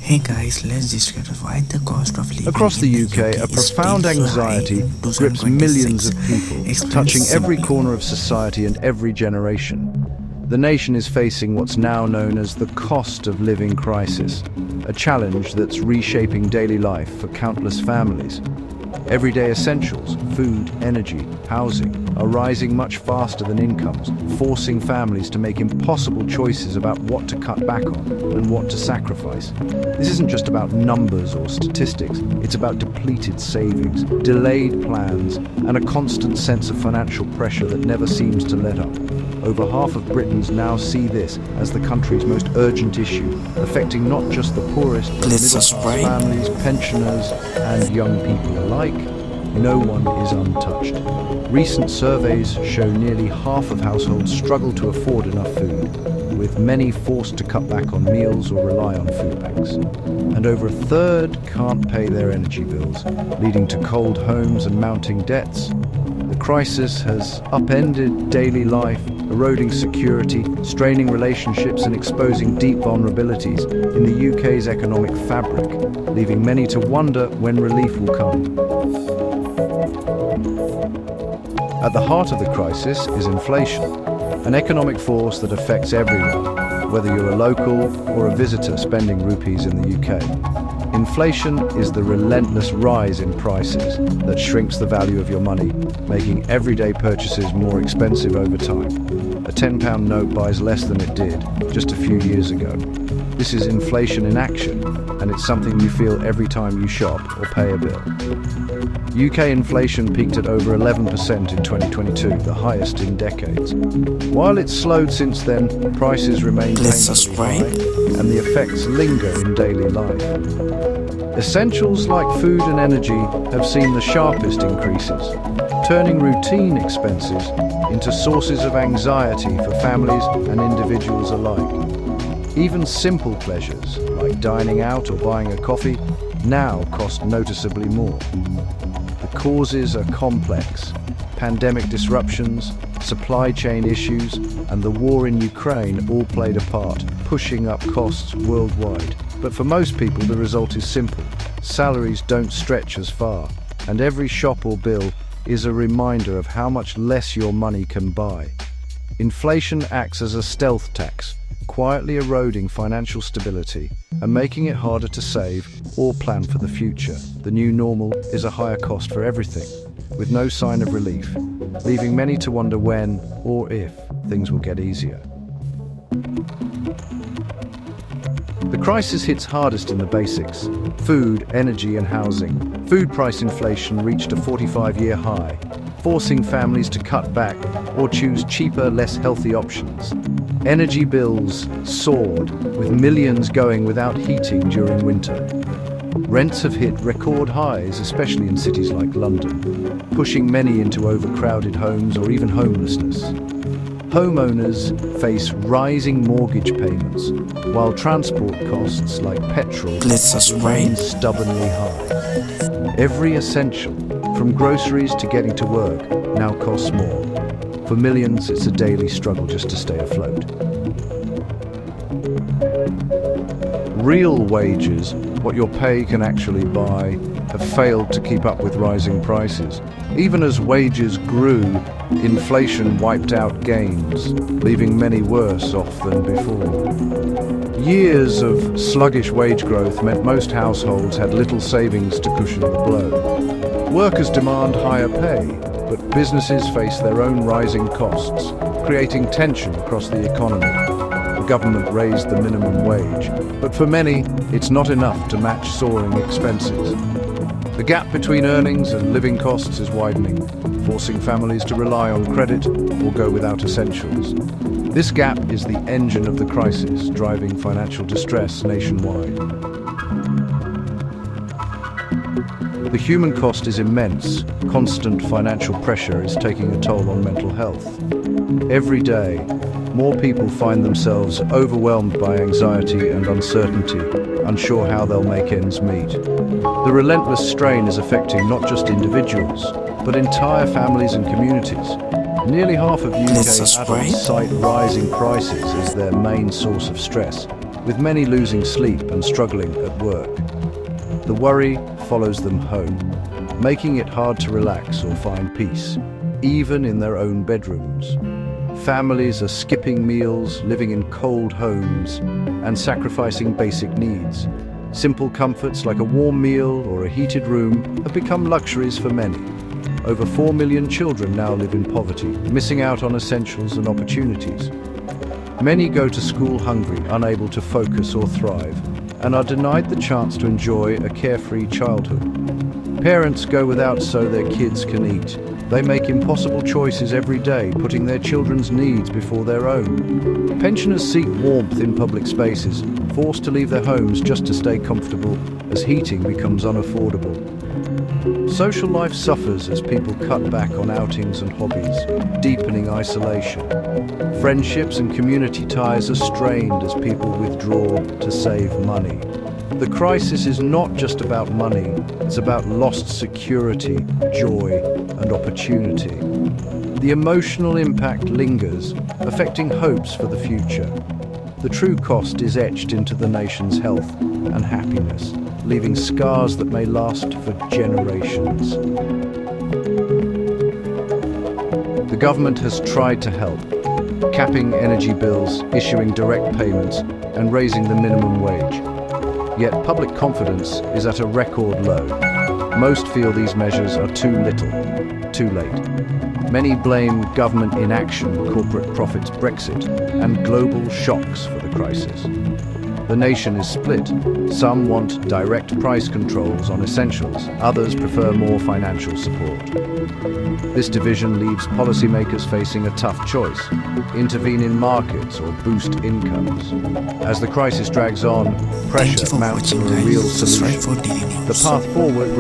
Hey guys, let's discuss why the cost of living Across in the the UK, a is profound being so high anxiety in grips millions 2026. of people, Explained touching every simply. corner of society and every generation. The nation is facing what's now known as the cost of living crisis, a challenge that's reshaping daily life for countless families. Everyday essentials, food, energy, housing, are rising much faster than incomes, forcing families to make impossible choices about what to cut back on and what to sacrifice. This isn't just about numbers or statistics, it's about depleted savings, delayed plans, and a constant sense of financial pressure that never seems to let up. Over half of Britons now see this as the country's most urgent issue, affecting not just the poorest, but Let's middle-class subscribe. families, pensioners, and young people alike. No one is untouched. Recent surveys show nearly half of households struggle to afford enough food, with many forced to cut back on meals or rely on food banks. And over a third can't pay their energy bills, leading to cold homes and mounting debts. The crisis has upended daily life, eroding security, straining relationships and exposing deep vulnerabilities in the UK's economic fabric, leaving many to wonder when relief will come. At the heart of the crisis is inflation, an economic force that affects everyone, whether you're a local or a visitor spending rupees in the UK. Inflation is the relentless rise in prices that shrinks the value of your money, making everyday purchases more expensive over time. A £10 note buys less than it did just a few years ago. This is inflation in action, and it's something you feel every time you shop or pay a bill. UK inflation peaked at over 11% in 2022, the highest in decades. While it's slowed since then, prices remain painfully high, and the effects linger in daily life. Essentials like food and energy have seen the sharpest increases, turning routine expenses into sources of anxiety for families and individuals alike. Even simple pleasures, like dining out or buying a coffee, now cost noticeably more. The causes are complex. Pandemic disruptions, supply chain issues, and the war in Ukraine all played a part, pushing up costs worldwide. But for most people, the result is simple. Salaries don't stretch as far, and every shop or bill is a reminder of how much less your money can buy. Inflation acts as a stealth tax, quietly eroding financial stability and making it harder to save or plan for the future. The new normal is a higher cost for everything, with no sign of relief, leaving many to wonder when or if things will get easier. The crisis hits hardest in the basics: food, energy, and housing. Food price inflation reached a 45-year high, forcing families to cut back or choose cheaper, less healthy options. Energy bills soared, with millions going without heating during winter. Rents have hit record highs, especially in cities like London, pushing many into overcrowded homes or even homelessness. Homeowners face rising mortgage payments, while transport costs like petrol remain stubbornly high. Every essential, from groceries to getting to work, now costs more. For millions, it's a daily struggle just to stay afloat. Real wages, what your pay can actually buy, have failed to keep up with rising prices. Even as wages grew, inflation wiped out gains, leaving many worse off than before. Years of sluggish wage growth meant most households had little savings to cushion the blow. Workers demand higher pay, but businesses face their own rising costs, creating tension across the economy. The government raised the minimum wage, but for many, it's not enough to match soaring expenses. The gap between earnings and living costs is widening, forcing families to rely on credit or go without essentials. This gap is the engine of the crisis, driving financial distress nationwide. The human cost is immense. Constant financial pressure is taking a toll on mental health. Every day, more people find themselves overwhelmed by anxiety and uncertainty, unsure how they'll make ends meet. The relentless strain is affecting not just individuals, but entire families and communities. Nearly half of UK adults cite rising prices as their main source of stress, with many losing sleep and struggling at work. The worry follows them home, making it hard to relax or find peace, even in their own bedrooms. Families are skipping meals, living in cold homes, and sacrificing basic needs. Simple comforts like a warm meal or a heated room have become luxuries for many. Over 4 million children now live in poverty, missing out on essentials and opportunities. Many go to school hungry, unable to focus or thrive, and are denied the chance to enjoy a carefree childhood. Parents go without so their kids can eat. They make impossible choices every day, putting their children's needs before their own. Pensioners seek warmth in public spaces, forced to leave their homes just to stay comfortable as heating becomes unaffordable. Social life suffers as people cut back on outings and hobbies, deepening isolation. Friendships and community ties are strained as people withdraw to save money. The crisis is not just about money, it's about lost security, joy, and opportunity. The emotional impact lingers, affecting hopes for the future. The true cost is etched into the nation's health and happiness, leaving scars that may last for generations. The government has tried to help, capping energy bills, issuing direct payments, and raising the minimum wage. Yet public confidence is at a record low. Most feel these measures are too little, too late. Many blame government inaction, corporate profits, Brexit, and global shocks for the crisis. The nation is split. Some want direct price controls on essentials, others prefer more financial support. This division leaves policymakers facing a tough choice: intervene in markets or boost incomes. As the crisis drags on, pressure mounts for a real solution. The path forward